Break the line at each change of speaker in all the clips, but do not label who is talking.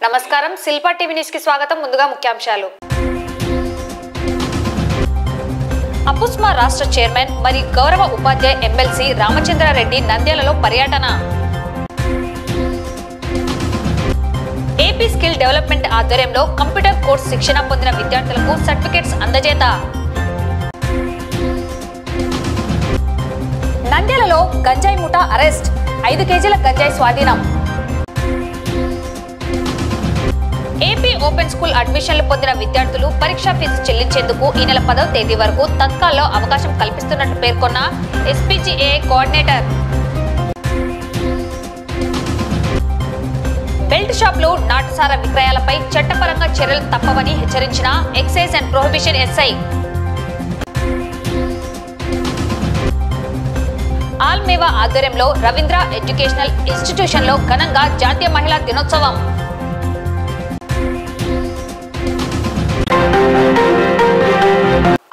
నమస్కారం Shilpa TV news కి స్వాగతం. ముందుగా ముఖ్యాంశాలు. అపుస్మా రాష్ట్ర చైర్మన్ మరియు గౌరవ ఉపాధ్యాయ ఎమ్మెల్సీ రామచంద్రారెడ్డి నంద్యాలలో పర్యటన. ఏపీ స్కిల్ డెవలప్మెంట్ ఆధ్వర్యంలో కంప్యూటర్ కోర్స్ శిక్షణ పొందిన విద్యార్థులకు సర్టిఫికెట్స్ అందజేత. నంద్యాలలో గంజాయి ముఠా అరెస్ట్, 5 కేజీల గంజాయి స్వాధీనం. ఏపీ ఓపెన్ స్కూల్ అడ్మిషన్లు పొందిన విద్యార్థులు పరీక్షా ఫీజు చెల్లించేందుకు ఈ నెల 10వ తేదీ వరకు తత్కాల్లో అవకాశం కల్పిస్తున్నట్లు పేర్కొన్న ఎస్పీజీఏ కోఆర్డినేటర్. బెల్ట్ షాపులు, నాటుసారా విక్రయాలపై చట్టపరంగా చర్యలు తప్పవని హెచ్చరించిన ఎక్సైజ్ అండ్ ప్రొహిబిషన్ ఎస్ఐ. ఆల్మేవా ఆధ్వర్యంలో రవీంద్ర ఎడ్యుకేషనల్ ఇన్స్టిట్యూషన్లో ఘనంగా జాతీయ మహిళా దినోత్సవం.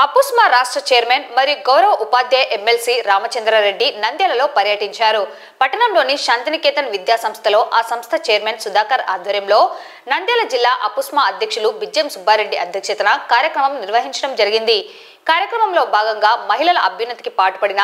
అపుస్మా రాష్ట్ర చైర్మన్ మరియు గౌరవ ఉపాధ్యాయ ఎమ్మెల్సీ రామచంద్రారెడ్డి నంద్యాలలో పర్యటించారు. పట్టణంలోని శాంతినికేతన్ విద్యా సంస్థలో ఆ సంస్థ చైర్మన్ సుధాకర్ ఆధ్వర్యంలో నంద్యాల జిల్లా అపుస్మా అధ్యక్షులు బిజ్జం సుబ్బారెడ్డి అధ్యక్షతన కార్యక్రమం నిర్వహించడం జరిగింది. కార్యక్రమంలో భాగంగా మహిళల అభ్యున్నతికి పాటుపడిన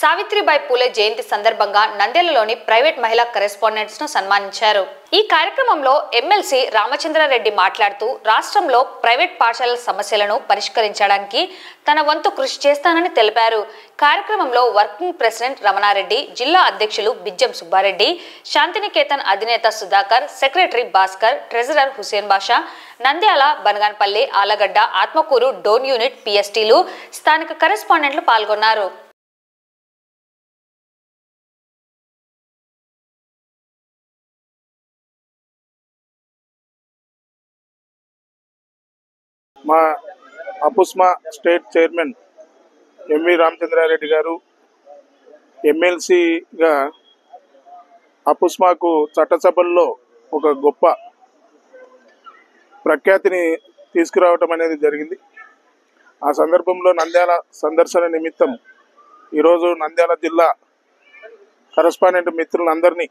సావిత్రిబాయి పూలే జయంతి సందర్భంగా నంద్యాలలోని ప్రైవేట్ మహిళా కరెస్పాండెంట్స్ ను సన్మానించారు. ఈ కార్యక్రమంలో ఎమ్మెల్సీ రామచంద్రారెడ్డి మాట్లాడుతూ రాష్ట్రంలో ప్రైవేట్ పాఠశాలల సమస్యలను పరిష్కరించడానికి తన వంతు కృషి చేస్తానని తెలిపారు. కార్యక్రమంలో వర్కింగ్ ప్రెసిడెంట్ రమణారెడ్డి, జిల్లా అధ్యక్షులు బిజ్జం సుబ్బారెడ్డి, శాంతినికేతన్ అధినేత సుధాకర్, సెక్రటరీ భాస్కర్, ట్రెజరర్ హుసేన్ బాషా, నంద్యాల, బనగాన్పల్లి, ఆలగడ్డ, ఆత్మకూరు డోన్ యూనిట్ పిఎస్టీలు, స్థానిక కరెస్పాండెంట్లు పాల్గొన్నారు.
మా అపుస్మా స్టేట్ చైర్మన్ ఎంవి రామచంద్రారెడ్డి గారు ఎమ్మెల్సీగా అపుస్మాకు చట్టసభల్లో ఒక గొప్ప ప్రఖ్యాతిని తీసుకురావటం అనేది జరిగింది. ఆ సందర్భంలో నంద్యాల సందర్శన నిమిత్తం ఈరోజు నంద్యాల జిల్లా కరెస్పాండెంట్ మిత్రులందరినీ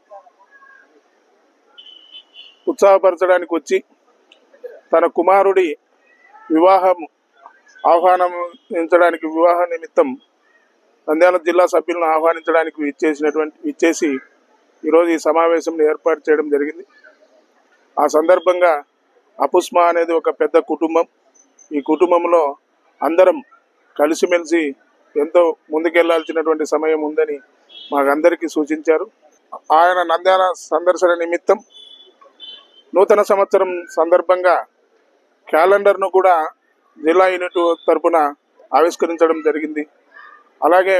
ఉత్సాహపరచడానికి వచ్చి తన కుమారుడి వివాహం ఆహ్వానించడానికి వివాహ నిమిత్తం నంద్యాల జిల్లా సభ్యులను ఆహ్వానించడానికి ఇచ్చేసి ఈరోజు ఈ సమావేశం ఏర్పాటు చేయడం జరిగింది. ఆ సందర్భంగా అపుస్మా అనేది ఒక పెద్ద కుటుంబం. ఈ కుటుంబంలో అందరం కలిసిమెలిసి ఎంతో ముందుకెళ్లాల్సినటువంటి సమయం ఉందని మాకందరికీ సూచించారు. ఆయన నంద్యాల సందర్శన నిమిత్తం నూతన సంవత్సరం సందర్భంగా క్యాలెండర్ను కూడా జిల్లా యూనిట్ తరఫున ఆవిష్కరించడం జరిగింది. అలాగే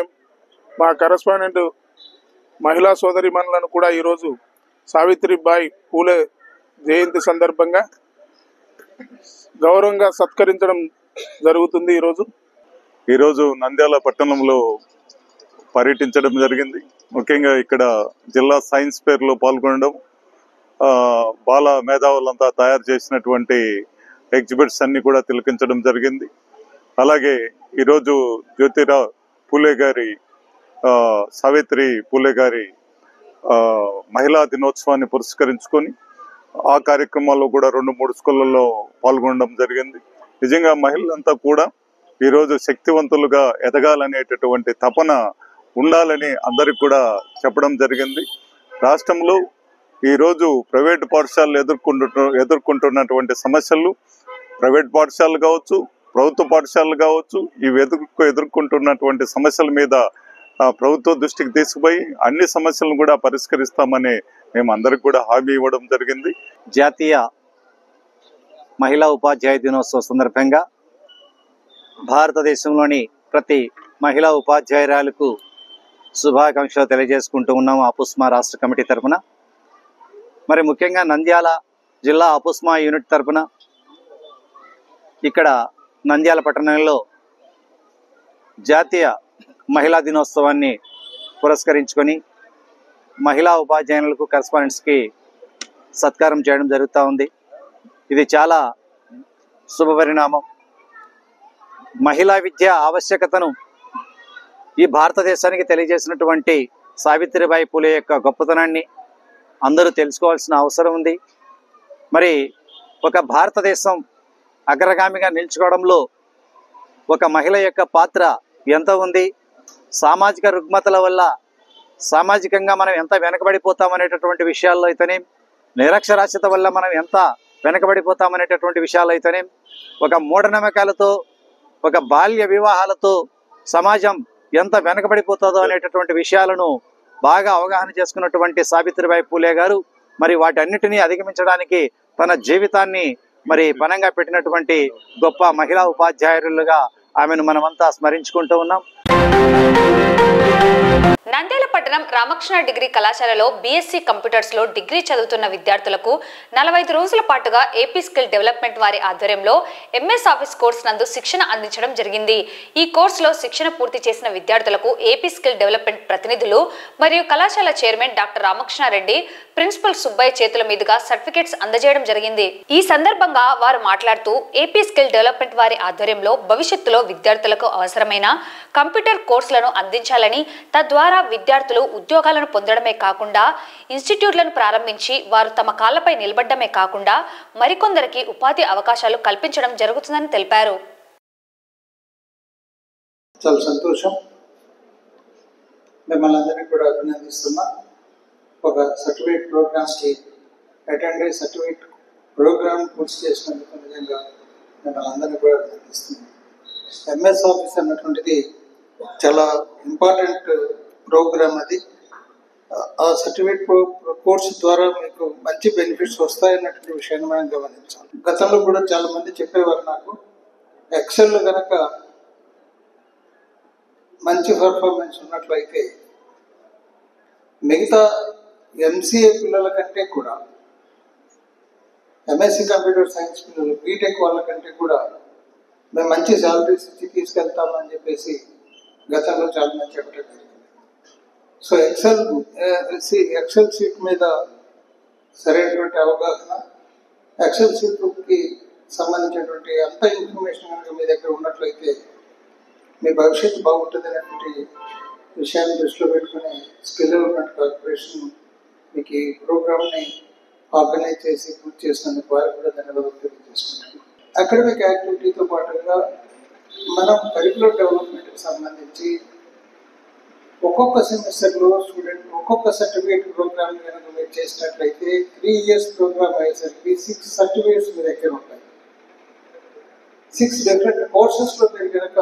మా కరెస్పాండెంట్ మహిళా సోదరిమణులను కూడా ఈరోజు సావిత్రిబాయి పూలే జయంతి సందర్భంగా గౌరవంగా సత్కరించడం జరుగుతుంది.
ఈరోజు నంద్యాల పట్టణంలో పర్యటించడం జరిగింది. ముఖ్యంగా ఇక్కడ జిల్లా సైన్స్ ఫేర్లో పాల్గొనడం, బాల మేధావులంతా తయారు చేసినటువంటి ఎగ్జిబిట్స్ అన్ని కూడా తిలకించడం జరిగింది. అలాగే ఈరోజు జ్యోతిరావు పూలే గారి సావిత్రి పూలే గారి మహిళా దినోత్సవాన్ని పురస్కరించుకొని ఆ కార్యక్రమాల్లో కూడా 2-3 స్కూళ్ళల్లో పాల్గొనడం జరిగింది. నిజంగా మహిళలంతా కూడా ఈరోజు శక్తివంతులుగా ఎదగాలనేటటువంటి తపన ఉండాలని అందరికి కూడా చెప్పడం జరిగింది. రాష్ట్రంలో ఈరోజు ప్రైవేటు పాఠశాలలు ఎదుర్కొంటున్నటువంటి సమస్యలు, ప్రైవేట్ పాఠశాలలు కావచ్చు, ప్రభుత్వ పాఠశాలలు కావచ్చు, ఇవి ఎదుర్కొంటున్నటువంటి సమస్యల మీద ప్రభుత్వ దృష్టికి తీసుకుపోయి అన్ని సమస్యలను కూడా పరిష్కరిస్తామని మేము అందరికి కూడా హామీ ఇవ్వడం జరిగింది.
జాతీయ మహిళా ఉపాధ్యాయ దినోత్సవం సందర్భంగా భారతదేశంలోని ప్రతి మహిళా ఉపాధ్యాయురాలకు శుభాకాంక్షలు తెలియజేసుకుంటూ ఉన్నాము అపుస్మా రాష్ట్ర కమిటీ తరఫున. మరి ముఖ్యంగా నంద్యాల జిల్లా అపుస్మా యూనిట్ తరఫున ఇక్కడ నంద్యాల పట్టణంలో జాతీయ మహిళా దినోత్సవాన్ని పురస్కరించుకొని మహిళా ఉపాధ్యాయులకు కరెస్పాండెంట్స్కి సత్కారం చేయడం జరుగుతూ ఉంది. ఇది చాలా శుభపరిణామం. మహిళా విద్య ఆవశ్యకతను ఈ భారతదేశానికి తెలియజేసినటువంటి సావిత్రిబాయి పూలే యొక్క గొప్పతనాన్ని అందరూ తెలుసుకోవాల్సిన అవసరం ఉంది. మరి ఒక భారతదేశం అగ్రగామిగా నిల్చుకోవడంలో ఒక మహిళ యొక్క పాత్ర ఎంత ఉంది, సామాజిక రుగ్మతల వల్ల సామాజికంగా మనం ఎంత వెనకబడిపోతామనేటటువంటి విషయాల్లో అయితేనే, నిరక్షరాస్యత వల్ల మనం ఎంత వెనకబడిపోతామనేటటువంటి విషయాలు అయితేనే, ఒక మూఢనమ్మకాలతో ఒక బాల్య వివాహాలతో సమాజం ఎంత వెనకబడిపోతుందో అనేటటువంటి విషయాలను బాగా అవగాహన చేసుకున్నటువంటి సావిత్రిబాయి పూలే గారు మరి వాటన్నిటినీ అధిగమించడానికి తన జీవితాన్ని మరి పణంగా పెట్టినటువంటి గొప్ప మహిళా ఉపాధ్యాయులుగా ఆమెను మనమంతా స్మరించుకుంటూ ఉన్నాం.
నంద్యాల పట్టణం రామకృష్ణ డిగ్రీ కళాశాలలో బీఎస్సీ కంప్యూటర్స్లో డిగ్రీ చదువుతున్న విద్యార్థులకు 45 రోజుల పాటుగా ఏపీ స్కిల్ డెవలప్మెంట్ వారి ఆధ్వర్యంలో ఎంఎస్ ఆఫీస్ కోర్సు నందు శిక్షణ అందించడం జరిగింది. ఈ కోర్సులో శిక్షణ పూర్తి చేసిన విద్యార్థులకు ఏపీ స్కిల్ డెవలప్మెంట్ ప్రతినిధులు మరియు కళాశాల chairman doctor Ramakrishna Reddy, principal Subbaiah చేతుల మీదుగా సర్టిఫికేట్స్ అందజేయడం జరిగింది. ఈ సందర్భంగా వారు మాట్లాడుతూ ఏపీ స్కిల్ డెవలప్మెంట్ వారి ఆధ్వర్యంలో భవిష్యత్తులో విద్యార్థులకు అవసరమైన కంప్యూటర్ కోర్సులను అందించాలని, తద్వారా విద్యార్థులు ఉద్యోగాలను పొందడమే కాకుండా ఇన్స్టిట్యూట్లను ప్రారంభించి వారు తమ కాళ్లపై నిలబడమే కాకుండా మరికొందరికి ఉపాధి అవకాశాలు కల్పించడం జరుగుతుందని తెలిపారు.
చాలా సంతోషం. మిమ్మల్ని అందరినీ కూడా అభినందిస్తున్నా. ఒక సర్టిఫికేట్ ప్రోగ్రామ్కి అటెండ్ అయ్యి సర్టిఫికేట్ ప్రోగ్రామ్ పూర్తి చేసినందుకు నిజంగా మిమ్మల్ని అందరినీ కూడా అభినందిస్తున్నాను. ఎంఎస్ ఆఫీస్ అన్నటువంటిది చాలా ఇంపార్టెంట్ ప్రోగ్రామ్. అది ఆ సర్టిఫికేట్ కోర్సు ద్వారా మీకు మంచి బెనిఫిట్స్ వస్తాయన్నటువంటి విషయాన్ని మనం గమనించాలి. గతంలో కూడా చాలా మంది చెప్పేవారు నాకు, ఎక్సెల్ కనుక మంచి పర్ఫార్మెన్స్ ఉన్నట్లయితే మిగతా ఎంసీఏ పిల్లల కంటే కూడా, ఎంఎస్సీ కంప్యూటర్ సైన్స్ పిల్లలు, బీటెక్ వాళ్ళ కంటే కూడా మేము మంచి శాలరీస్ ఇచ్చి తీసుకెళ్తామని చెప్పేసి గతంలో చాలా మంది చెప్పడం జరిగింది. సో ఎక్సెల్ షీట్ మీద సరైనటువంటి అవగాహన, ఎక్సెల్ షీట్కి సంబంధించినటువంటి అంత ఇన్ఫర్మేషన్ కనుక మీ దగ్గర ఉన్నట్లయితే మీ భవిష్యత్తు బాగుంటుంది అనేటువంటి విషయాన్ని దృష్టిలో పెట్టుకుని స్కిల్ డెవలప్మెంట్ కార్పొరేషన్ మీకు ఈ ప్రోగ్రామ్ని ఆర్గనైజ్ చేసి పూర్తి చేసినందుకు వారికి కూడా ధన్యవాదాలు తెలియజేసుకుంటాను. అకాడమిక్ యాక్టివిటీతో పాటుగా మనం కరికులర్ డెవలప్మెంట్కి సంబంధించి ఒక్కొక్క సెమిస్టర్లో స్టూడెంట్ ఒక్కొక్క సర్టిఫికేట్ ప్రోగ్రామ్ కనుక మీరు చేసినట్లయితే 3 years ప్రోగ్రామ్ అయ్యేసరికి 6 సర్టిఫికేట్స్ మీ దగ్గర ఉంటాయి. 6 డిఫరెంట్ కోర్సెస్లో మీరు కనుక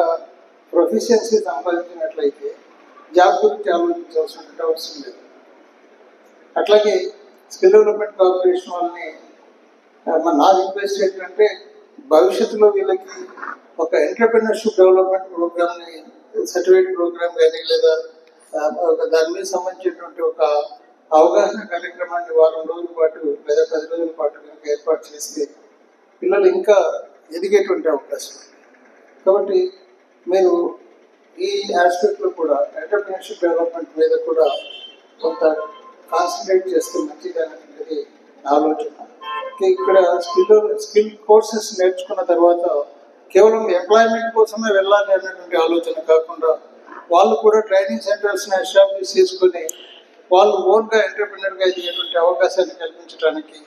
ప్రొఫిషియన్సీ సంపాదించినట్లయితే జాబ్ గురించి ఆలోచించాల్సిన అవసరం లేదు. అట్లాగే స్కిల్ డెవలప్మెంట్ కార్పొరేషన్ వాళ్ళని నా రిక్వెస్ట్ ఏంటంటే, భవిష్యత్తులో వీళ్ళకి ఒక ఎంటర్‌ప్రెన్యూర్‌షిప్ డెవలప్మెంట్ ప్రోగ్రామ్ని, సర్టిఫికేట్ ప్రోగ్రామ్ కానీ లేదా దాని మీద సంబంధించినటువంటి ఒక అవగాహన కార్యక్రమాన్ని వారం రోజుల పాటు లేదా 10 రోజుల పాటు కనుక ఏర్పాటు చేస్తే పిల్లలు ఇంకా ఎదిగేటువంటి అవకాశం. కాబట్టి మీరు ఈ ఆస్పెక్ట్లో కూడా ఎంటర్‌ప్రెన్యూర్‌షిప్ డెవలప్మెంట్ మీద కూడా కొంత కాన్సన్ట్రేట్ చేస్తే మంచిదనేది ఆలోచన. ఇక్కడ స్కిల్ కోర్సెస్ నేర్చుకున్న తర్వాత కేవలం ఎంప్లాయ్మెంట్ కోసమే వెళ్ళాలి అన్నటువంటి ఆలోచన కాకుండా వాళ్ళు కూడా ట్రైనింగ్ సెంటర్స్ని ఎస్టాబ్లిష్ చేసుకుని వాళ్ళు ఓన్గా ఎంటర్‌ప్రెన్యూర్‌గా ఎదిగేటువంటి అవకాశాన్ని కల్పించడానికి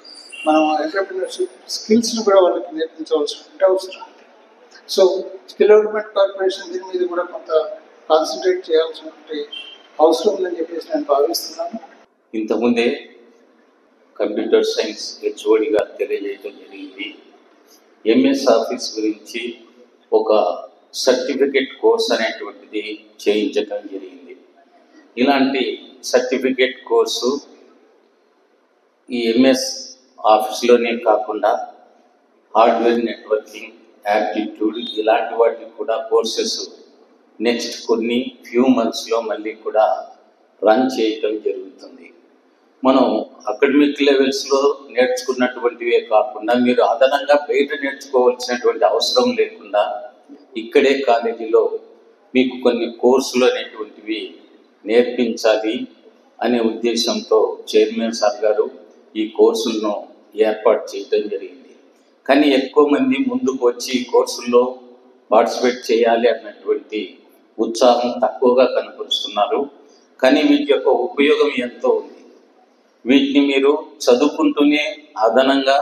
మనం ఎంటర్‌ప్రెన్యూర్‌షిప్ స్కిల్స్ని కూడా వాళ్ళకి నేర్పించవలసిన అవసరం. సో స్కిల్ డెవలప్మెంట్ కార్పొరేషన్ దీని మీద కూడా కొంత కాన్సన్ట్రేట్ చేయాల్సినటువంటి అవసరం ఉందని చెప్పేసి నేను భావిస్తున్నాను.
ఇంతకుముందే కంప్యూటర్ సైన్స్ హెచ్ఓడి గారు తెలియజేయడం జరిగింది. ఎంఎస్ ఆఫీస్ గురించి ఒక సర్టిఫికేట్ కోర్స్ అనేటువంటిది చేయించడం జరిగింది. ఇలాంటి సర్టిఫికేట్ కోర్సు ఈ ఎంఎస్ ఆఫీస్లోనే కాకుండా హార్డ్వేర్ నెట్వర్కింగ్, యాప్టిట్యూడ్ ఇలాంటి వాటికి కూడా కోర్సెస్ నెక్స్ట్ కొన్ని ఫ్యూ మంత్స్లో మళ్ళీ కూడా రన్ చేయటం జరుగుతుంది. మనం అకాడమిక్ లెవెల్స్లో నేర్చుకున్నటువంటివే కాకుండా మీరు అదనంగా బయట నేర్చుకోవాల్సినటువంటి అవసరం లేకుండా ఇక్కడే కాలేజీలో మీకు కొన్ని కోర్సులు అనేటువంటివి నేర్పించాలి అనే ఉద్దేశంతో చైర్మన్ సార్ గారు ఈ కోర్సులను ఏర్పాటు చేయడం జరిగింది. కానీ ఎక్కువ మంది ముందుకు వచ్చి కోర్సుల్లో పార్టిసిపేట్ చేయాలి అన్నటువంటి ఉత్సాహం తక్కువగా కనపరుస్తున్నారు. కానీ వీటి యొక్క ఉపయోగం ఎంతో ఉంది. వీటిని మీరు చదువుకుంటూనే అదనంగా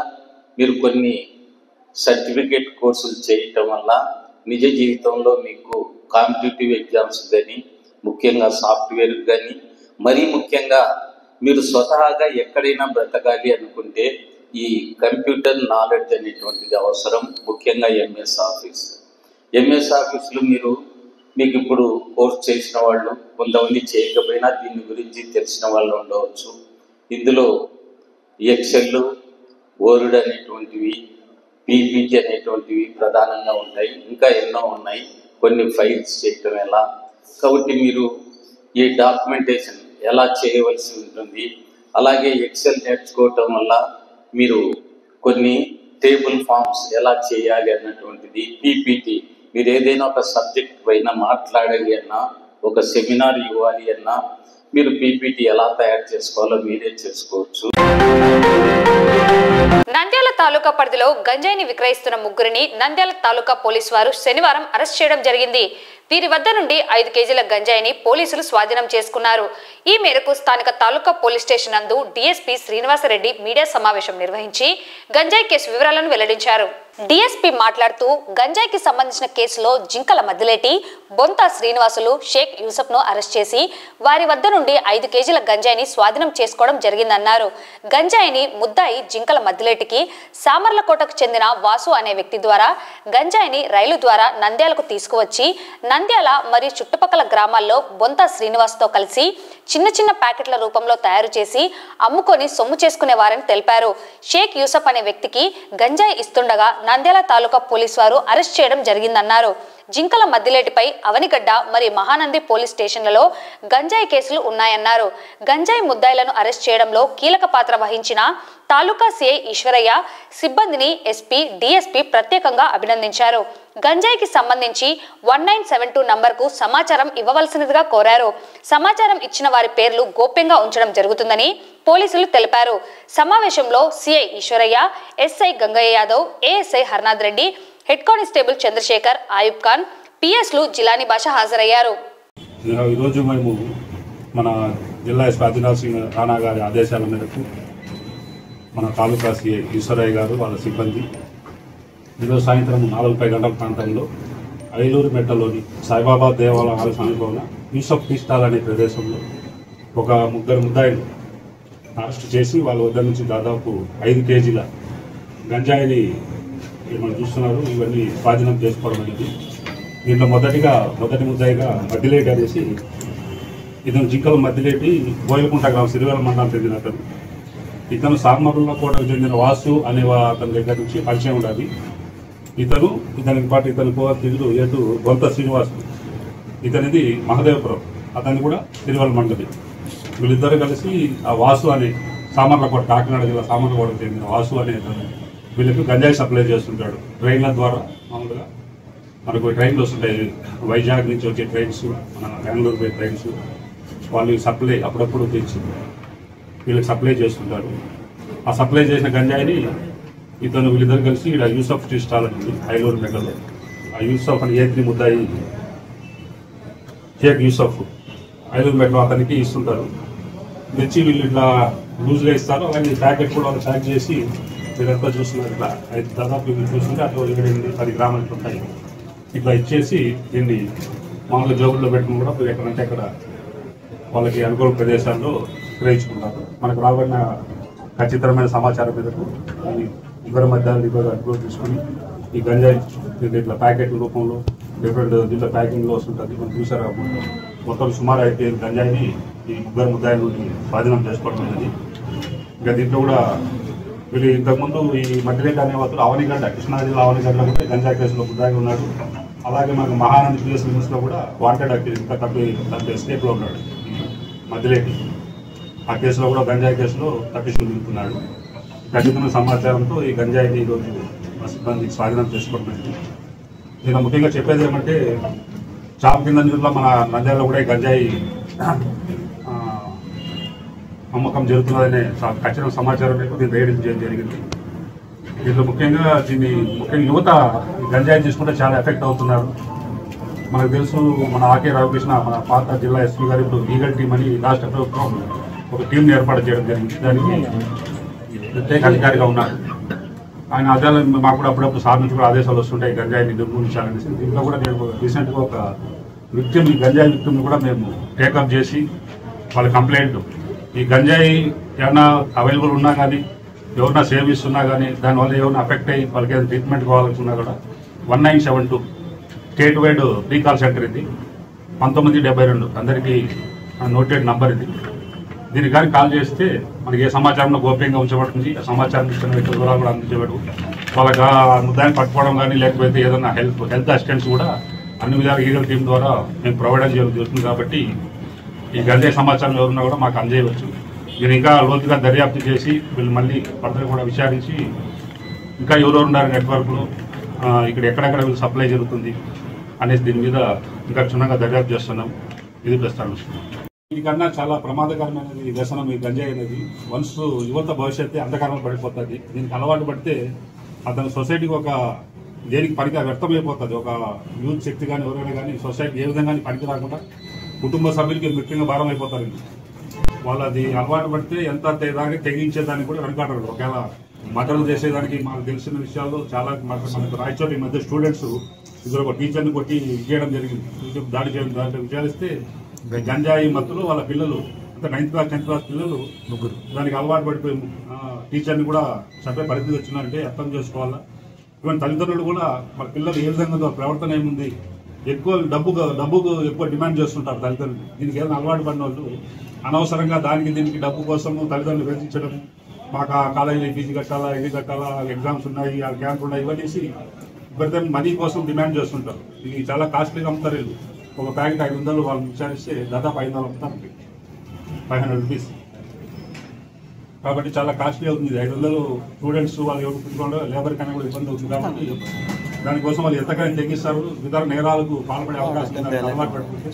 మీరు కొన్ని సర్టిఫికేట్ కోర్సులు చేయటం వల్ల నిజ జీవితంలో మీకు కాంపిటేటివ్ ఎగ్జామ్స్ కానీ, ముఖ్యంగా సాఫ్ట్వేర్ కానీ, మరీ ముఖ్యంగా మీరు స్వతహాగా ఎక్కడైనా బ్రతకాలి అనుకుంటే ఈ కంప్యూటర్ నాలెడ్జ్ అనేటువంటిది అవసరం. ముఖ్యంగా ఎంఎస్ ఆఫీస్లో మీకు ఇప్పుడు కోర్స్ చేసిన వాళ్ళు, కొంతమంది చేయకపోయినా దీని గురించి తెలిసిన వాళ్ళు ఉండవచ్చు. ఇందులో ఎక్సెల్, వర్డ్ అనేటువంటివి, పీపీటీ అనేటువంటివి ప్రధానంగా ఉంటాయి. ఇంకా ఎన్నో ఉన్నాయి. కొన్ని ఫైల్స్ చేయటం ఎలా, కాబట్టి మీరు ఈ డాక్యుమెంటేషన్ ఎలా చేయవలసి ఉంటుంది. అలాగే ఎక్సెల్ నేర్చుకోవటం వల్ల మీరు కొన్ని టేబుల్ ఫామ్స్ ఎలా చేయాలి అన్నటువంటిది, పీపీటీ మీరు ఏదైనా ఒక సబ్జెక్ట్ పైన మాట్లాడాలి అన్నా, ఒక సెమినార్ ఇవ్వాలి అన్నా మీరు పీపీటీ ఎలా తయారు చేసుకోవాలో మీరే చేసుకోవచ్చు.
నంద్యాల తాలూకా పరిధిలో గంజాయిని విక్రయిస్తున్న ముగ్గురిని నంద్యాల తాలూకా పోలీసు వారు శనివారం అరెస్ట్ చేయడం జరిగింది. వీరి వద్ద నుండి 5 కేజీల గంజాయిని పోలీసులు స్వాధీనం చేసుకున్నారు. ఈ మేరకు స్థానిక తాలూకా పోలీస్ స్టేషన్ నందు డీఎస్పీ శ్రీనివాసరెడ్డి మీడియా సమావేశం నిర్వహించి గంజాయి కేసు వివరాలను వెల్లడించారు. డీఎస్పీ మాట్లాడుతూ గంజాయికి సంబంధించిన కేసులో జింకల మద్దిలేటి, బొంత శ్రీనివాసులు, షేక్ యూసఫ్ ను అరెస్ట్ చేసి వారి వద్ద నుండి 5 కేజీల గంజాయిని స్వాధీనం చేసుకోవడం జరిగిందన్నారు. గంజాయిని ముద్దాయి జింకల మద్దిలేటికి సామర్లకోటకు చెందిన వాసు అనే వ్యక్తి ద్వారా గంజాయిని రైలు ద్వారా నంద్యాలకు తీసుకువచ్చి నంద్యాల మరియు చుట్టుపక్కల గ్రామాల్లో బొంత శ్రీనివాస్తో కలిసి చిన్న చిన్న ప్యాకెట్ల రూపంలో తయారు చేసి అమ్ముకొని సొమ్ము చేసుకునేవారని తెలిపారు. షేక్ యూసఫ్ అనే వ్యక్తికి గంజాయి ఇస్తుండగా నంద్యాల తాలూకా పోలీసు వారు అరెస్ట్ చేయడం జరిగిందన్నారు. జింకల మద్దిలేటిపై అవనిగడ్డ మరియు మహానంది పోలీస్ స్టేషన్లలో గంజాయి కేసులు ఉన్నాయన్నారు. గంజాయి ముద్దాయిలను అరెస్ట్ చేయడంలో కీలక పాత్ర వహించిన తాలూకా సిఐ ఈశ్వరయ్య సిబ్బందిని ఎస్పీ, డీఎస్పీ ప్రత్యేకంగా అభినందించారు. గంజాయికి సంబంధించి 1972 నంబర్కు సమాచారం ఇవ్వవలసినదిగా కోరారు. సమాచారం ఇచ్చిన వారి పేర్లు గోప్యంగా ఉంచడం జరుగుతుందని పోలీసులు తెలిపారు. సమావేశంలో CI Eswaraiah, SI Gangaiah Yadav, ASI Harnath Reddy, head constable Chandrasekhar, Ayub Khan, పిఎస్లు జిలానీ భాష హాజరయ్యారు.
ఈరోజు మేము మన జిల్లా ఎస్పీ ఆదినాథ్ సింగ్ రాణా గారి ఆదేశాల మేరకు మన తాలూకా సిఐ ఈశ్వరయ్య గారు వాళ్ళ సిబ్బంది ఈరోజు సాయంత్రం 4-5 గంటల ప్రాంతంలో ఐలూరు మెట్టలోని సాయిబాబా దేవాలయాల సమీపంలో యూసఫ్ టీ స్టాల్ అనే ప్రదేశంలో ఒక ముద్దాయిలు అరెస్ట్ చేసి వాళ్ళ వద్ద నుంచి దాదాపు 5 కేజీల గంజాయిని మనం చూస్తున్నారు. ఇవన్నీ స్వాధీనం చేసుకోవడం అనేది. దీంట్లో మొదటి ముద్దాయిగా మద్దిలేటి అనేసి ఇతను జింకల మద్దిలేటి బోయలకుంట గ్రామం సిరివేల మండలం చెందిన అతను. ఇతను సామర్ల కోటకు చెందిన వాసు అనే అతని దగ్గర నుంచి పరిచయం ఉండాలి. ఇతనికి పాటు ఇతని కోతిగుడు ఏటు బొంత శ్రీనివాసు, ఇతనిది మహదేవపురం, అతన్ని కూడా సిరివేల మండలి. వీళ్ళిద్దరు కలిసి ఆ వాసు అనే సామర్లకోట, కాకినాడ జిల్లా సామర్లకోటకు చెందిన వాసు అనే వీళ్ళకి గంజాయి సప్లై చేస్తుంటాడు. ట్రైన్ల ద్వారా మామూలుగా మనకు ట్రైన్లు వస్తుంటాయి, వైజాగ్ నుంచి వచ్చే ట్రైన్స్, మన బెంగళూరు పోయే ట్రైన్స్, వాళ్ళు సప్లై అప్పుడప్పుడు తెచ్చి వీళ్ళకి సప్లై చేస్తుంటారు. ఆ సప్లై చేసిన గంజాయిని వీళ్ళిద్దరు కలిసి ఇక్కడ యూసఫ్ టీ స్టాల్ అని ఐలూరు మెట్టలో ఆ యూసఫ్ అని ఏ3 ముద్దాయి షేక్ యూసఫ్ ఐలూరు మెట్టలో అతనికి ఇస్తుంటారు. తెచ్చి వీళ్ళు ఇట్లా లూజ్గా ఇస్తారు. అలాగే ప్యాకెట్ కూడా వాళ్ళు ప్యాక్ చేసి వీళ్ళంతా చూస్తున్నారు. ఇట్లా దాదాపు వీళ్ళు చూస్తుంటే అట్లా 7-10 గ్రాములు ఉంటాయి. ఇట్లా ఇచ్చేసి దీన్ని మామూలుగా జోబుల్లో పెట్టుకుని కూడా ఎక్కడంటే అక్కడ వాళ్ళకి అనుకూల ప్రదేశాల్లో విక్రయించుకుంటారు. మనకు రాబడిన ఖచ్చితమైన సమాచారం మేరకు ఇద్దరి మధ్య అదుపులో తీసుకొని ఈ గంజాయి ఇట్లా ప్యాకెట్ రూపంలో డిఫరెంట్ దీంట్లో ప్యాకింగ్లో వస్తుంటుంది. మనం చూసారా, మొత్తం సుమారు 5 కేజీల గంజాయిని ఈ ముద్దాయి నుండి స్వాధీనం చేసుకోవడం అనేది. ఇంకా దీంట్లో కూడా వీళ్ళు ఇంతకుముందు ఈ మద్దిలేటి అనే వాళ్ళు అవనిగడ్డ, కృష్ణా జిల్లా అవనిగడ్డలో కూడా గంజాయి కేసులో ముద్దాయి ఉన్నాడు. అలాగే మనకు మహానంది పిఎస్ లిమిట్స్లో కూడా వాంటెడ్ ఇంకా తప్పి ఎస్కేప్లో ఉన్నాడు మద్దిలేటి. ఆ కేసులో కూడా గంజాయి కేసులో తప్పించుకుని తిరుగుతున్నాడు. ఖచ్చితమైన సమాచారంతో ఈ గంజాయిని ఈరోజు మా సిబ్బందికి స్వాధీనం చేసుకోవడం. నేను ముఖ్యంగా చెప్పేది ఏమంటే, చాప కింద నీళ్ళలో మన నంద్యాలలో కూడా ఈ గంజాయి అమ్మకం జరుగుతున్నదనే ఖచ్చితంగా సమాచారం మేరకు దీన్ని రేడింగ్ చేయడం జరిగింది. దీంట్లో ముఖ్యంగా యువత ఈ గంజాయి తీసుకుంటే చాలా ఎఫెక్ట్ అవుతున్నారు. మనకు తెలుసు, మన ఆకే రామకృష్ణ మన పాత జిల్లా ఎస్పీ గారు ఇప్పుడు లీగల్ టీం అని రాష్ట్ర ప్రభుత్వం ఒక టీంని ఏర్పాటు చేయడం జరిగింది. దానికి ప్రత్యేక అధికారిగా ఉన్నారు. ఆయన ఆదేశాలు మాకు కూడా అప్పుడప్పుడు సార్ నుంచి కూడా ఆదేశాలు వస్తుంటాయి గంజాయిని నిర్మూలించాలనేసి. దీంట్లో కూడా నేను రీసెంట్గా ఒక విక్టిమ్, ఈ గంజాయి విక్టిమ్ కూడా మేము టేకప్ చేసి వాళ్ళ కంప్లైంట్, ఈ గంజాయి ఏమైనా అవైలబుల్ ఉన్నా కానీ, ఎవరైనా సేవిస్తున్నా కానీ, దానివల్ల ఏమైనా అఫెక్ట్ అయ్యి వాళ్ళకి ఏదైనా ట్రీట్మెంట్ కావాల్సిన కూడా 1972 స్టేట్ వైడ్ రీకాల్ సెంటర్ ఇది, 1972 అందరికీ నోటెడ్ నంబర్ ఇది. దీనికి కానీ కాల్ చేస్తే మనకి ఏ సమాచారంలో గోప్యంగా ఉంచబడుతుంది, ఆ సమాచారం ఇస్తున్న వ్యక్తుల ద్వారా కూడా అందించబడు. వాళ్ళకి ముద్దాన్ని పట్టుకోవడం కానీ, లేకపోతే ఏదైనా హెల్త్ అసిస్టెంట్స్ కూడా అన్ని విధాలు ఈగల్ టీం ద్వారా మేము ప్రొవైడ్ చేస్తుంది. కాబట్టి ఈ గంజాయి సమాచారం ఎవరున్నా కూడా మాకు అందజేయవచ్చు. మీరు ఇంకా లోతుగా దర్యాప్తు చేసి వీళ్ళు మళ్ళీ ఫర్దర్ కూడా విచారించి ఇంకా ఎవరెవరు ఉన్నారు నెట్వర్క్లో, ఇక్కడ ఎక్కడెక్కడ వీళ్ళు సప్లై జరుగుతుంది అనేసి దీని మీద ఇంకా క్షుణ్ణంగా దర్యాప్తు చేస్తున్నాం. ఇది ప్రస్తావన. దీనికన్నా చాలా ప్రమాదకరమైనది వ్యసనం ఈ గంజాయి అనేది. వన్స్ యువత భవిష్యత్తు అంధకారంలో పడిపోతుంది. దీనికి అలవాటు పడితే అతను సొసైటీకి ఒక దేనికి పనికి వ్యర్థమైపోతుంది. ఒక యూత్ శక్తి కానీ ఎవరైనా కానీ సొసైటీ ఏ విధంగా పనికి రాకుండా కుటుంబ సభ్యులకి ముఖ్యంగా భారం అయిపోతారు. వాళ్ళది అలవాటు పడితే ఎంత తెగించేదానికి కూడా వెనకాడరు. ఒకవేళ మటలు చేసేదానికి మాకు తెలిసిన విషయాల్లో చాలా మనకు రాయచోటి మధ్య స్టూడెంట్స్ ఇద్దరు ఒక టీచర్ని కొట్టి చేయడం జరిగింది, దాడి చేయడం. దాంట్లో విచారిస్తే గంజాయి మత్తులు వాళ్ళ పిల్లలు అంటే 9th క్లాస్ 10th క్లాస్ పిల్లలు ముగ్గురు దానికి అలవాటు పడిపోయి టీచర్ని కూడా చంపే పరిస్థితి వచ్చిందంటే అర్థం చేసుకోవాలా. ఈవెన్ తల్లిదండ్రులు కూడా మన పిల్లలు ఏ విధంగా ప్రవర్తన ఏముంది, ఎక్కువ డబ్బుకు ఎక్కువ డిమాండ్ చేస్తుంటారు తల్లిదండ్రులు. దీనికి ఏదైనా అలవాటు పడిన వాళ్ళు అనవసరంగా దానికి దీనికి డబ్బు కోసము తల్లిదండ్రులు వేధించడం, మాకు ఆ కాలేజీ ఫీజు కట్టాలా, ఇది కట్టాలా, ఎగ్జామ్స్ ఉన్నాయి, ఆ క్యాంపులు ఉన్నాయి, ఇవన్నీ విపరీతం మనీ కోసం డిమాండ్ చేస్తుంటారు. ఇది చాలా కాస్ట్లీగా అమ్ముతారు. వీళ్ళు ఒక ప్యాకెట్ 500 వాళ్ళు విచారిస్తే దాదాపు 500 అమ్ముతారు, 500 రూపీస్. కాబట్టి చాలా కాస్ట్లీ అవుతుంది. 500 స్టూడెంట్స్ వాళ్ళు ఎవరు తీసుకుంటే లేబర్ కన్నా కూడా ఇబ్బంది అవుతుంది. కాబట్టి దానికోసం వాళ్ళు ఎంతకైనా తెగిస్తారు, ఇతర నేరాలకు పాల్పడే అవకాశం అలవాటు పడుతుంది.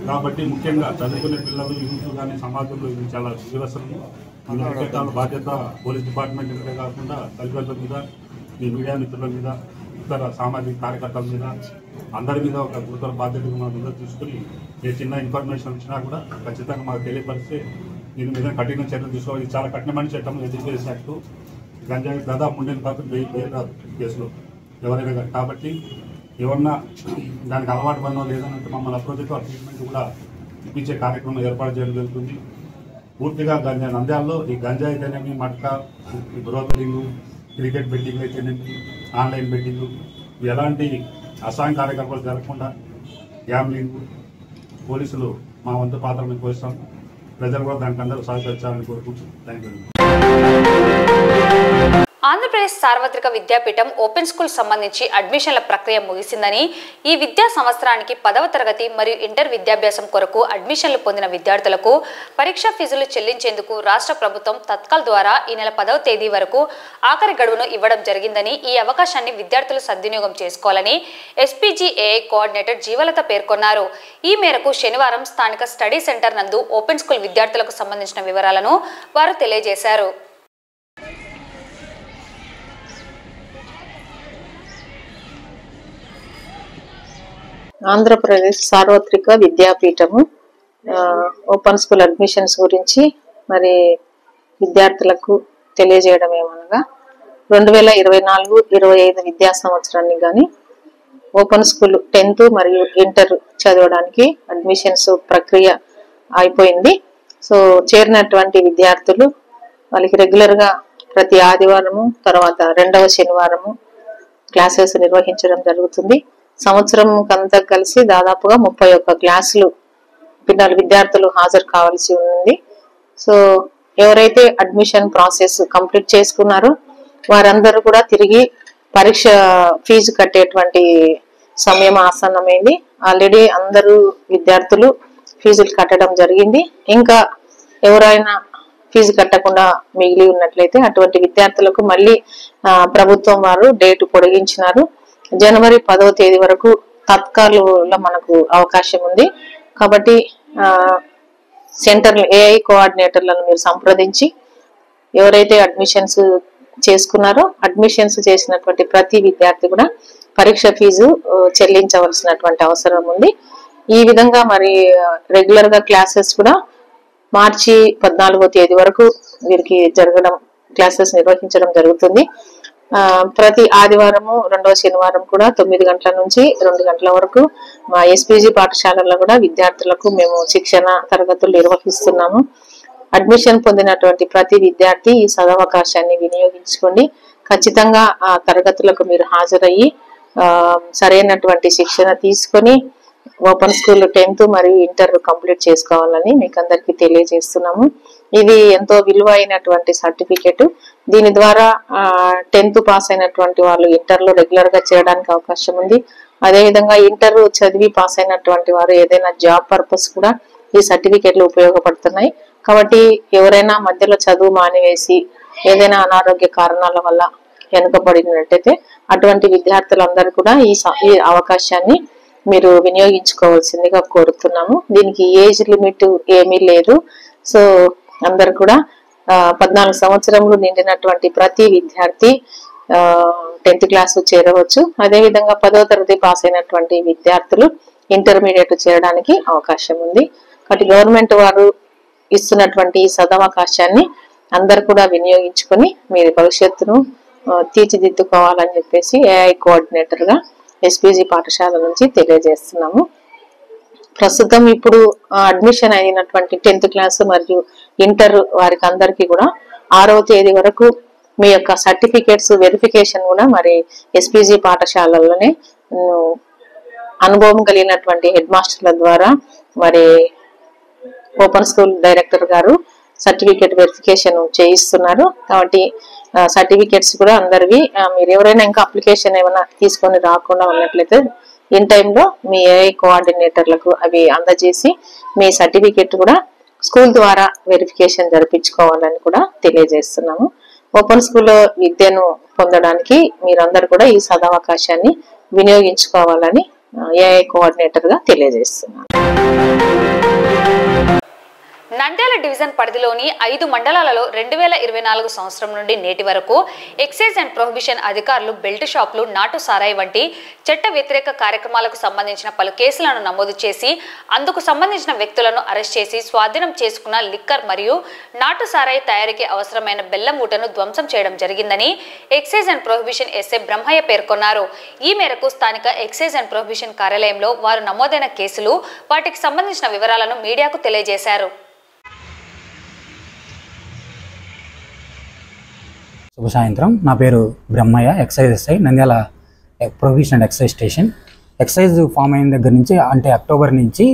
కాబట్టి ముఖ్యంగా చదువుకునే పిల్లలు, యూత్ కానీ సమాజంలో ఇది చాలా వ్యవస్థలు. అందులో బాధ్యత పోలీస్ డిపార్ట్మెంట్ ఇంతే కాకుండా తల్లిదండ్రుల మీద, ఈ మీడియా మిత్రుల మీద, ఇతర సామాజిక కార్యకర్తల మీద, అందరి మీద ఒక గురుతర బాధ్యతగా మనం ముందు తీసుకుని ఏ చిన్న ఇన్ఫర్మేషన్ వచ్చినా కూడా ఖచ్చితంగా మాకు తెలియపరిస్తే దీని మీద కఠిన చర్యలు తీసుకోవాలి. చాలా కఠినమైన చట్టం ఎడ్యుకేషన్ యాక్ట్. గంజాయి దాదాపు 3,000 బెయిల్ రాదు కేసులో ఎవరైనా కానీ. కాబట్టి ఎవరన్నా దానికి అలవాటు పడినా లేదనంటే మమ్మల్ని అప్రోచ్ అయితే ట్రీట్మెంట్ కూడా ఇప్పించే కార్యక్రమం ఏర్పాటు చేయడం జరుగుతుంది. పూర్తిగా గంజాయి నంద్యాలలో ఈ గంజాయి అయితేనేమి, మట్కా, ఈ బ్రోకరింగ్, క్రికెట్ బెట్టింగ్ అయితేనేమి, ఆన్లైన్ బెట్టింగ్, ఎలాంటి అసాంఘిక కార్యకలాపాలు జరగకుండా గ్యామ్లింగ్ పోలీసులు మా వంతు పాత్రను పోషిస్తాం. ప్రజలు కూడా దానికి అందరూ సహకరించాలని కోరుకుంటున్నాం. Thank you.
ఆంధ్రప్రదేశ్ సార్వత్రిక విద్యాపీఠం ఓపెన్ స్కూల్ సంబంధించి అడ్మిషన్ల ప్రక్రియ ముగిసిందని, ఈ విద్యా సంవత్సరానికి 10వ తరగతి మరియు ఇంటర్ విద్యాభ్యాసం కొరకు అడ్మిషన్లు పొందిన విద్యార్థులకు పరీక్ష ఫీజులు చెల్లించేందుకు రాష్ట్ర ప్రభుత్వం తత్కాల్ ద్వారా ఈ నెల 10వ తేదీ వరకు ఆఖరి గడువును ఇవ్వడం జరిగిందని, ఈ అవకాశాన్ని విద్యార్థులు సద్వినియోగం చేసుకోవాలని ఎస్పీజీఏఐ కోఆర్డినేటర్ జీవలత పేర్కొన్నారు. ఈ మేరకు శనివారం స్థానిక స్టడీ సెంటర్ నందు ఓపెన్ స్కూల్ విద్యార్థులకు సంబంధించిన వివరాలను వారు తెలియజేశారు.
ఆంధ్రప్రదేశ్ సార్వత్రిక విద్యాపీఠము ఓపెన్ స్కూల్ అడ్మిషన్స్ గురించి మరి విద్యార్థులకు తెలియజేయడం ఏమనగా 2024-25 విద్యా సంవత్సరాన్ని కానీ ఓపెన్ స్కూల్ 10th మరియు ఇంటర్ చదవడానికి అడ్మిషన్స్ ప్రక్రియ అయిపోయింది. సో చేరినటువంటి విద్యార్థులు వాళ్ళకి రెగ్యులర్గా ప్రతి ఆదివారము తర్వాత 2వ శనివారము క్లాసెస్ నిర్వహించడం జరుగుతుంది. సంవత్సరం కంతా కలిసి దాదాపుగా 31 క్లాసులు పిల్లలు విద్యార్థులు హాజరు కావాల్సి ఉంది. సో ఎవరైతే అడ్మిషన్ ప్రాసెస్ కంప్లీట్ చేసుకున్నారో వారందరూ కూడా తిరిగి పరీక్ష ఫీజు కట్టేటువంటి సమయం ఆసన్నమైంది. ఆల్రెడీ అందరూ విద్యార్థులు ఫీజులు కట్టడం జరిగింది. ఇంకా ఎవరైనా ఫీజు కట్టకుండా మిగిలి ఉన్నట్లయితే అటువంటి విద్యార్థులకు మళ్ళీ ప్రభుత్వం వారు డేట్ పొడిగించినారు. జనవరి 10వ తేదీ వరకు తత్కాల్లో మనకు అవకాశం ఉంది. కాబట్టి సెంటర్ ఏఐ కోఆర్డినేటర్లను మీరు సంప్రదించి ఎవరైతే అడ్మిషన్స్ చేసుకున్నారో అడ్మిషన్స్ చేసినటువంటి ప్రతి విద్యార్థి కూడా పరీక్ష ఫీజు చెల్లించవలసినటువంటి అవసరం ఉంది. ఈ విధంగా మరి రెగ్యులర్ గా క్లాసెస్ కూడా మార్చి 14వ తేదీ వరకు వీరికి క్లాసెస్ నిర్వహించడం జరుగుతుంది. ప్రతి ఆదివారము రెండవ శనివారం కూడా 9 గంటల నుంచి 2 గంటల వరకు మా ఎస్పీజీ పాఠశాలలో కూడా విద్యార్థులకు మేము శిక్షణ తరగతులు నిర్వహిస్తున్నాము. అడ్మిషన్ పొందినటువంటి ప్రతి విద్యార్థి ఈ సదవకాశాన్ని వినియోగించుకోండి. ఖచ్చితంగా ఆ తరగతులకు మీరు హాజరయ్యి సరైనటువంటి శిక్షణ తీసుకొని ఓపెన్ స్కూల్ 10th మరియు ఇంటర్ కంప్లీట్ చేసుకోవాలని మీకు అందరికీ తెలియజేస్తున్నాము. ఇది ఎంతో విలువైనటువంటి సర్టిఫికేట్. దీని ద్వారా 10th పాస్ అయినటువంటి వాళ్ళు ఇంటర్లో రెగ్యులర్ గా చేరడానికి అవకాశం ఉంది. అదేవిధంగా ఇంటర్ చదివి పాస్ అయినటువంటి వారు ఏదైనా జాబ్ పర్పస్ కూడా ఈ సర్టిఫికేట్లు ఉపయోగపడుతున్నాయి. కాబట్టి ఎవరైనా మధ్యలో చదువు మానివేసి ఏదైనా అనారోగ్య కారణాల వల్ల వెనుకబడినట్టయితే అటువంటి విద్యార్థులందరూ కూడా ఈ అవకాశాన్ని మీరు వినియోగించుకోవాల్సిందిగా కోరుతున్నాము. దీనికి ఏజ్ లిమిట్ ఏమీ లేదు. సో అందరు కూడా 14 సంవత్సరములు నిండినటువంటి ప్రతి విద్యార్థి 10th క్లాస్ చేరవచ్చు. అదేవిధంగా 10వ తరగతి పాస్ అయినటువంటి విద్యార్థులు ఇంటర్మీడియట్ చేరడానికి అవకాశం ఉంది. కాబట్టి గవర్నమెంట్ వారు ఇస్తున్నటువంటి ఈ సదవకాశాన్ని అందరు కూడా వినియోగించుకొని మీరు భవిష్యత్తును తీర్చిదిద్దుకోవాలని చెప్పేసి ఏఐ కోఆర్డినేటర్ గా ఎస్పీజీ పాఠశాల నుంచి తెలియజేస్తున్నాము. ప్రస్తుతం ఇప్పుడు అడ్మిషన్ అయినటువంటి 10th క్లాస్ మరియు ఇంటర్ వారికి అందరికీ కూడా 6వ తేదీ వరకు మీ యొక్క సర్టిఫికేట్స్ వెరిఫికేషన్ కూడా మరి ఎస్పీజీ పాఠశాలలోనే అనుభవం కలిగినటువంటి హెడ్ మాస్టర్ల ద్వారా మరి ఓపెన్ స్కూల్ డైరెక్టర్ గారు సర్టిఫికేట్ వెరిఫికేషన్ చేయిస్తున్నారు. కాబట్టి సర్టిఫికేట్స్ కూడా అందరివి మీరు ఎవరైనా ఇంకా అప్లికేషన్ ఏమైనా తీసుకొని రాకుండా ఉన్నట్లయితే ఇన్ టైంలో మీ ఏఐ కోఆర్డినేటర్లకు అవి అందజేసి మీ సర్టిఫికేట్ కూడా స్కూల్ ద్వారా వెరిఫికేషన్ జరిపించుకోవాలని కూడా తెలియజేస్తున్నాము. ఓపెన్ స్కూల్లో విద్యను పొందడానికి మీరందరూ కూడా ఈ సదవకాశాన్ని వినియోగించుకోవాలని ఏఐ కోఆర్డినేటర్ గా తెలియజేస్తున్నాను.
నంద్యాల డివిజన్ పరిధిలోని 5 మండలాలలో 2024 సంవత్సరం నుండి నేటి వరకు ఎక్సైజ్ అండ్ ప్రొహిబిషన్ అధికారులు బెల్ట్ షాపులు, నాటు సారాయి వంటి చట్ట వ్యతిరేక కార్యక్రమాలకు సంబంధించిన పలు కేసులను నమోదు చేసి అందుకు సంబంధించిన వ్యక్తులను అరెస్ట్ చేసి స్వాధీనం చేసుకున్న లిక్కర్ మరియు నాటు సారాయి తయారీకి అవసరమైన బెల్లం మూటను ధ్వంసం చేయడం జరిగిందని excise and prohibition SI Brahmaiah పేర్కొన్నారు. ఈ మేరకు స్థానిక ఎక్సైజ్ అండ్ ప్రొహిబిషన్ కార్యాలయంలో వారు నమోదైన కేసులు, వాటికి సంబంధించిన వివరాలను మీడియాకు తెలియజేశారు.
శుభ సాయంత్రం. నా పేరు Brahmaiah, excise SI, Nandyal prohibition and excise station. Excise ఫామ్ అయిన దగ్గర నుంచి అంటే అక్టోబర్ నుంచి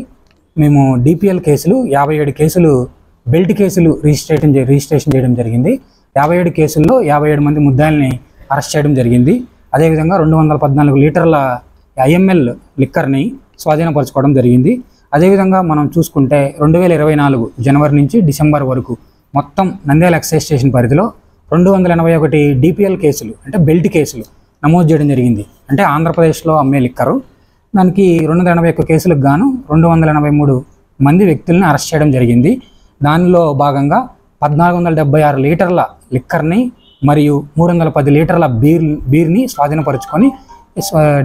మేము డిపిఎల్ కేసులు 57 కేసులు బెల్ట్ కేసులు రిజిస్ట్రేషన్ చేయడం జరిగింది. 57 కేసుల్లో 57 మంది ముద్దాయిల్ని అరెస్ట్ చేయడం జరిగింది. అదేవిధంగా 214 లీటర్ల ఐఎంఎల్ లిక్కర్ని స్వాధీనపరచుకోవడం జరిగింది. అదేవిధంగా మనం చూసుకుంటే 2024 జనవరి నుంచి డిసెంబర్ వరకు మొత్తం నంద్యాల ఎక్సైజ్ స్టేషన్ పరిధిలో 281 డిపిఎల్ కేసులు అంటే బెల్ట్ కేసులు నమోదు చేయడం జరిగింది. అంటే ఆంధ్రప్రదేశ్లో అమ్మే లిక్కరు. దానికి 281 కేసులకు గాను 283 మంది వ్యక్తుల్ని అరెస్ట్ చేయడం జరిగింది. దానిలో భాగంగా 1476 లీటర్ల లిక్కర్ని మరియు 310 లీటర్ల బీర్ని స్వాధీనపరుచుకొని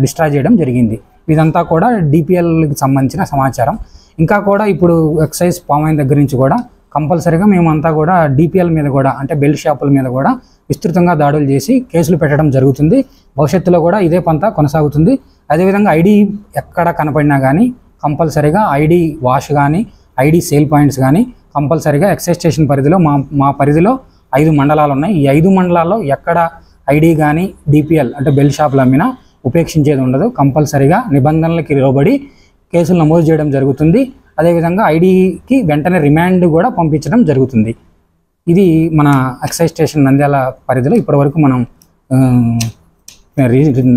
డిస్ట్రాయ్ చేయడం జరిగింది. ఇదంతా కూడా డిపిఎల్కి సంబంధించిన సమాచారం. ఇంకా కూడా ఇప్పుడు ఎక్సైజ్ ఫామ్ అయిన దగ్గర నుంచి కూడా కంపల్సరీగా మేమంతా కూడా డిపిఎల్ మీద కూడా అంటే బెల్ట్ షాపుల మీద కూడా విస్తృతంగా దాడులు చేసి కేసులు పెట్టడం జరుగుతుంది. భవిష్యత్తులో కూడా ఇదే పంత కొనసాగుతుంది. అదేవిధంగా ఐడి ఎక్కడ కనపడినా కానీ కంపల్సరీగా ఐడి వాష్ కానీ ఐడి సేల్ పాయింట్స్ కానీ కంపల్సరీగా ఎక్సైజ్ స్టేషన్ పరిధిలో మా పరిధిలో 5 మండలాలు ఉన్నాయి. ఈ 5 మండలాల్లో ఎక్కడ ఐడి కానీ డిపిఎల్ అంటే బెల్ట్ షాపులు అమ్మినా ఉపేక్షించేది ఉండదు. కంపల్సరీగా నిబంధనలకి లోబడి కేసులు నమోదు చేయడం జరుగుతుంది. అదేవిధంగా ఐడికి వెంటనే రిమాండ్ కూడా పంపించడం జరుగుతుంది. ఇది మన ఎక్సైజ్ స్టేషన్ నంద్యాల పరిధిలో ఇప్పటివరకు మనం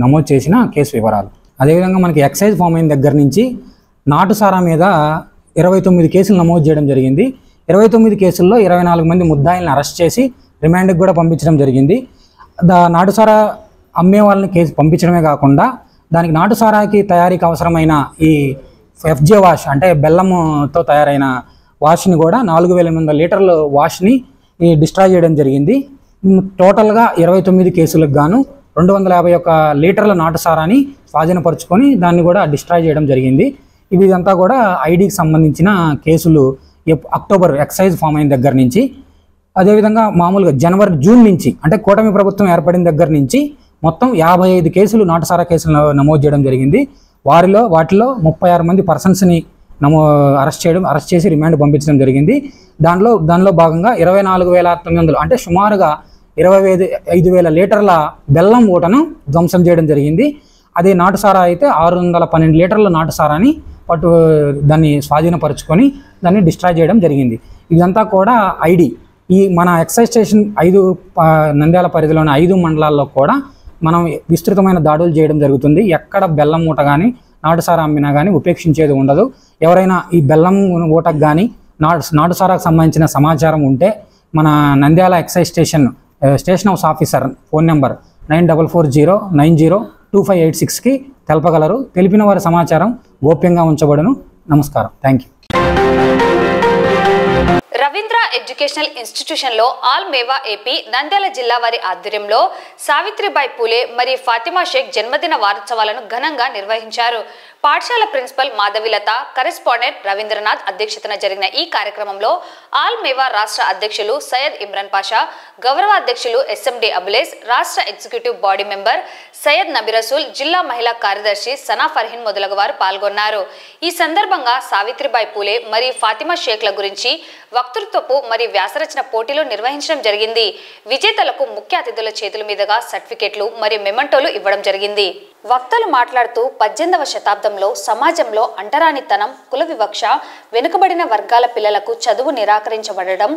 నమోదు చేసిన కేసు వివరాలు. అదేవిధంగా మనకి ఎక్సైజ్ ఫామ్ అయిన దగ్గర నుంచి నాటు సారా మీద 29 కేసులు నమోదు చేయడం జరిగింది. 29 కేసుల్లో 24 మంది ముద్దాయిల్ని అరెస్ట్ చేసి రిమాండ్కి కూడా పంపించడం జరిగింది. నాటు సారా అమ్మే వాళ్ళని కేసు పంపించడమే కాకుండా దానికి నాటు సారాకి తయారీకి అవసరమైన ఈ ఎఫ్జే వాష్ అంటే బెల్లంతో తయారైన వాష్ని కూడా 4800 లీటర్ల వాష్ని డిస్ట్రాయ్ చేయడం జరిగింది. టోటల్గా 29 కేసులకు గాను 251 లీటర్ల నాటు సారాని స్వాధీనపరుచుకొని దాన్ని కూడా డిస్ట్రాయ్ చేయడం జరిగింది. ఇదంతా కూడా ఐడికి సంబంధించిన కేసులు అక్టోబర్ ఎక్సైజ్ ఫామ్ అయిన దగ్గర నుంచి. అదేవిధంగా మామూలుగా జూన్ నుంచి అంటే కూటమి ప్రభుత్వం ఏర్పడిన దగ్గర నుంచి మొత్తం 55 కేసులు నాటుసారా కేసులు నమోదు చేయడం జరిగింది. వాటిలో 36 మంది పర్సన్స్ని అరెస్ట్ చేసి రిమాండ్ పంపించడం జరిగింది. దానిలో భాగంగా 24,900 అంటే సుమారుగా 25,000 లీటర్ల బెల్లం ఊటను ధ్వంసం చేయడం జరిగింది. అదే నాటుసారా అయితే 612 లీటర్ల నాటుసారాని దాన్ని స్వాధీనపరుచుకొని దాన్ని డిస్ట్రాయ్ చేయడం జరిగింది. ఇదంతా కూడా ఐడి ఈ మన ఎక్సైజ్ స్టేషన్ 5 నంద్యాల పరిధిలోని 5 మండలాల్లో కూడా మనం విస్తృతమైన దాడులు చేయడం జరుగుతుంది. ఎక్కడ బెల్లం ఊట కానీ నాటుసారా అమ్మినా కానీ ఉపేక్షించేది ఉండదు. ఎవరైనా ఈ బెల్లం ఊటకు కానీ నాటుసారాకు సంబంధించిన సమాచారం ఉంటే మన Nandyal excise station house officer phone number 9440902586కి తెలపగలరు. తెలిపిన వారి సమాచారం గోప్యంగా ఉంచబడును. నమస్కారం. Thank you.
రవీంద్ర ఎడ్యుకేషనల్ ఇన్స్టిట్యూషన్లో ఆల్ మేవా ఏపీ నంద్యాల జిల్లా వారి ఆధ్వర్యంలో సావిత్రిబాయి పూలే మరియు ఫాతిమా షేక్ జన్మదిన వారోత్సవాలను ఘనంగా నిర్వహించారు. పాఠశాల ప్రిన్సిపల్ మాధవిలత, కరెస్పాండెంట్ రవీంద్రనాథ్ అధ్యక్షతన జరిగిన ఈ కార్యక్రమంలో ఆల్ మేవా రాష్ట్ర అధ్యక్షులు సయ్యద్ ఇమ్రాన్ పాషా, గౌరవ అధ్యక్షులు ఎస్ఎండి అబులేస్, రాష్ట్ర executive body member Syed Nabirasool, జిల్లా మహిళా కార్యదర్శి సనా ఫర్హీన్ మొదలగు వారు పాల్గొన్నారు. ఈ సందర్భంగా సావిత్రిబాయి పూలే మరియు ఫాతిమా షేక్ల గురించి వక్తృత్వపు మరియు వ్యాసరచన పోటీలు నిర్వహించడం జరిగింది. విజేతలకు ముఖ్య అతిథుల చేతుల మీదుగా సర్టిఫికెట్లు మరియు మెమంటోలు ఇవ్వడం జరిగింది. వక్తలు మాట్లాడుతూ 18వ శతాబ్దంలో సమాజంలో అంటరానితనం, కుల వివక్ష, వెనుకబడిన వర్గాల పిల్లలకు చదువు నిరాకరించబడడం,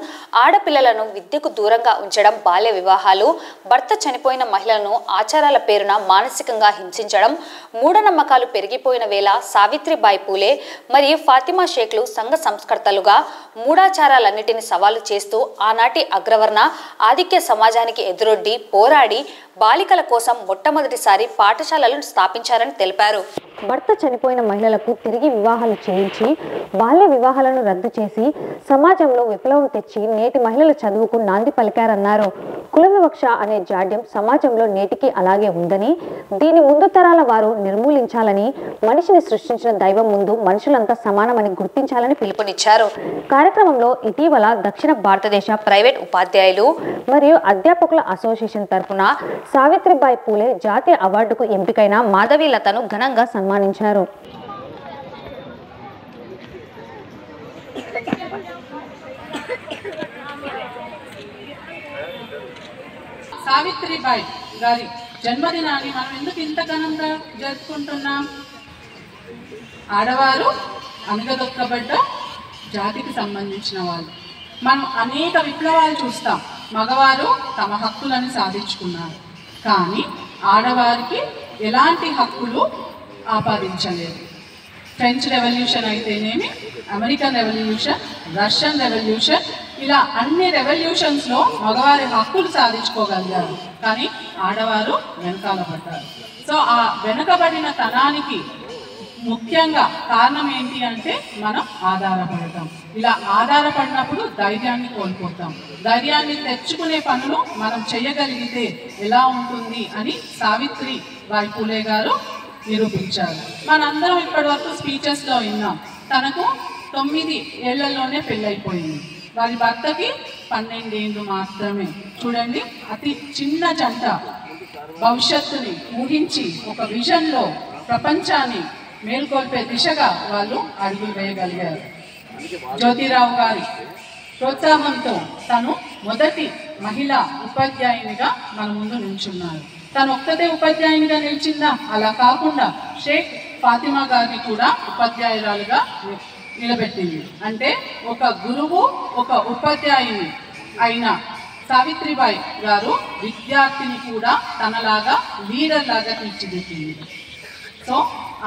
ఆడపిల్లలను విద్యకు దూరంగా ఉంచడం, బాల్య వివాహాలు, భర్త చనిపోయిన మహిళలను ఆచారాల పేరున మానసికంగా హింసించడం, మూఢనమ్మకాలు పెరిగిపోయిన వేళ సావిత్రిబాయి పూలే మరియు ఫాతిమా షేక్లు సంఘ సంస్కర్తలుగా మూఢాచారాలన్నిటిని సవాలు చేస్తూ ఆనాటి అగ్రవర్ణ ఆధిక్య సమాజానికి ఎదురొడ్డి పోరాడి బాలికల కోసం మొట్టమొదటిసారి పాఠశాలలను స్థాపించారని తెలిపారు. భర్త చనిపోయిన మహిళలకు తిరిగి వివాహాలు చేయించి బాల్య వివాహాలను రద్దు చేసి సమాజంలో విప్లవం తెచ్చి నేటి మహిళల చదువుకు నాంది పలికారన్నారు. కుల వివక్ష అనే జాడ్యం సమాజంలో నేటికి అలాగే ఉందని, దీని ముందు తరాల వారు నిర్మూలించాలని, మనిషిని సృష్టించిన దైవం ముందు మనుషులంతా సమానమని గుర్తించాలని పిలుపునిచ్చారు. కార్యక్రమంలో ఇటీవల దక్షిణ భారతదేశ ప్రైవేట్ ఉపాధ్యాయులు మరియు అధ్యాపకుల అసోసియేషన్ తరఫున సావిత్రిబాయి పూలే జాతీయ అవార్డుకు ఎంపికైన మాధవీలతను ఘనంగా సన్మానించారు.
సావిత్రిబాయి గారి జన్మదినాన్ని మనం ఎందుకు ఇంత ఘనంగా జరుపుకుంటున్నాం? ఆడవారు అణగదొక్కబడ్డ జాతికి సంబంధించిన వాళ్ళు. మనం అనేక విప్లవాలు చూస్తాం. మగవారు తమ హక్కులను సాధించుకున్నారు, కానీ ఆడవారికి ఎలాంటి హక్కులు ఆపాదించలేదు. ఫ్రెంచ్ రెవల్యూషన్ అయితేనేమి, అమెరికన్ రెవల్యూషన్, రష్యన్ రెవల్యూషన్, ఇలా అన్ని రెవల్యూషన్స్లో మగవారి హక్కులు సాధించుకోగలిగారు, కానీ ఆడవారు వెనకాల పడ్డారు. సో ఆ వెనుకబడిన తనానికి ముఖ్యంగా కారణం ఏంటి అంటే మనం ఆధారపడతాం. ఇలా ఆధారపడినప్పుడు ధైర్యాన్ని కోల్పోతాం. ధైర్యాన్ని తెచ్చుకునే పనులు మనం చేయగలిగితే ఎలా ఉంటుంది అని సావిత్రిబాయి పూలే గారు నిరూపించారు. మనందరం ఇప్పటి వరకు స్పీచెస్లో విన్నాం. తనకు 9 ఏళ్లలోనే పెళ్ళైపోయింది. వారి భర్తకి 12 ఏళ్ళు మాత్రమే. చూడండి, అతి చిన్న జంట భవిష్యత్తుని ఊహించి ఒక విజన్లో ప్రపంచాన్ని మేల్కొల్పే దిశగా వాళ్ళు అడుగులు వేయగలిగారు. జ్యోతిరావు గారి ప్రోత్సాహంతో తను మొదటి మహిళా ఉపాధ్యాయునిగా మన ముందు నిల్చున్నారు. తను ఒక్కతే ఉపాధ్యాయునిగా నిలిచిందా? అలా కాకుండా షేక్ ఫాతిమా గారిని కూడా ఉపాధ్యాయురాలుగా నిలబెట్టింది. అంటే ఒక గురువు, ఒక ఉపాధ్యాయుని అయిన సావిత్రిబాయి గారు విద్యార్థిని కూడా తనలాగా లీడర్ లాగా తీర్చిదిద్దింది. సో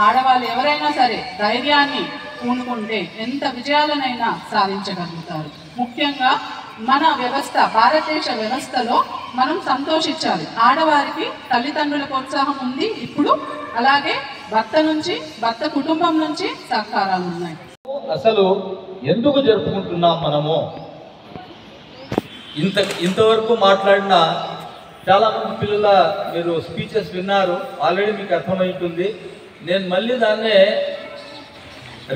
ఆడవాళ్ళు ఎవరైనా సరే ధైర్యాన్ని పూనుకుంటే ఎంత విజయాలనైనా సాధించగలుగుతారు. ముఖ్యంగా మన వ్యవస్థ, భారతదేశ వ్యవస్థలో మనం సంతోషించాలి. ఆడవారికి తల్లిదండ్రుల ప్రోత్సాహం ఉంది ఇప్పుడు, అలాగే భర్త కుటుంబం నుంచి సహకారాలు ఉన్నాయి.
అసలు ఎందుకు జరుపుకుంటున్నాం మనము? ఇంతవరకు మాట్లాడిన చాలామంది పిల్లల మీరు స్పీచెస్ విన్నారు, ఆల్రెడీ మీకు అర్థమవుతుంది. నేను మళ్ళీ దాన్నే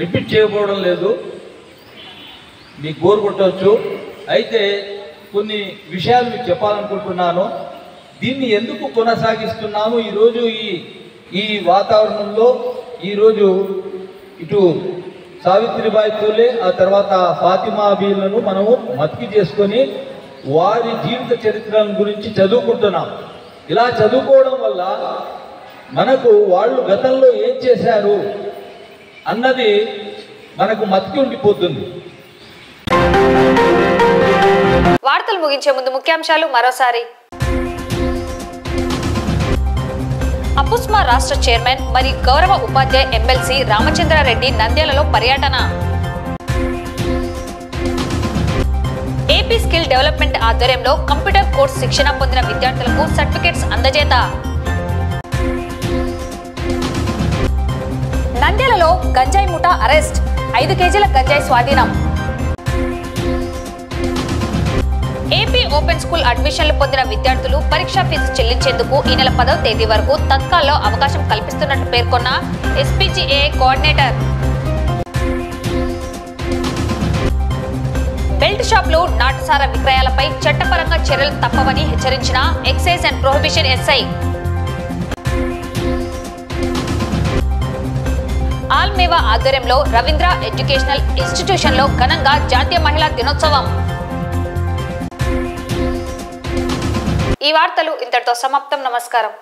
రిపీట్ చేయకపోవడం లేదు, మీకు బోర్ కొట్టవచ్చు. అయితే కొన్ని విషయాలు మీకు చెప్పాలనుకుంటున్నాను. దీన్ని ఎందుకు కొనసాగిస్తున్నాము ఈరోజు ఈ వాతావరణంలో? ఈరోజు ఇటు సావిత్రిబాయి పూలే, ఆ తర్వాత ఫాతిమాబీలను మనము మతికి చేసుకొని వారి జీవిత చరిత్రల గురించి చదువుకుంటున్నాం. ఇలా చదువుకోవడం వల్ల మనకు వాళ్ళు గతంలో ఏం చేశారు అన్నది మనకు మతికి ఉండిపోతుంది.
వార్తలు ముగించే ముందు ముఖ్యాంశాలు మరోసారి. అపుస్మా రాష్ట్ర చైర్మన్ మరియు గౌరవ ఉపాధ్యాయ ఎమ్మెల్సీ రామచంద్రారెడ్డి నంద్యాలలో పర్యటన. ఏపీ స్కిల్ డెవలప్మెంట్ ఆధ్వర్యంలో కంప్యూటర్ కోర్స్ శిక్షణ పొందిన విద్యార్థులకు సర్టిఫికెట్స్ అందజేత. నంద్యాలలో గంజాయి ముఠా అరెస్ట్, 5 కేజీల గంజాయి స్వాధీనం. ఏపీ ఓపెన్ స్కూల్ అడ్మిషన్లు పొందిన విద్యార్థులు పరీక్షా ఫీజు చెల్లించేందుకు ఈ నెల 10వ తేదీ వరకు తత్కాల్లో అవకాశం కల్పిస్తున్నట్లు పేర్కొన్న ఎస్పీజీఏ కోఆర్డినేటర్. బెల్ట్ షాపులు, నాటుసారా విక్రయాలపై చట్టపరంగా చర్యలు తప్పవని హెచ్చరించిన ఎక్సైజ్ అండ్ ప్రొహిబిషన్ ఎస్ఐ. ఆల్మేవా ఆధ్వర్యంలో రవీంద్ర ఎడ్యుకేషనల్ ఇన్స్టిట్యూషన్లో ఘనంగా జాతీయ మహిళా దినోత్సవం. ఈ వార్తలు ఇంతటితో సమాప్తం. నమస్కారం.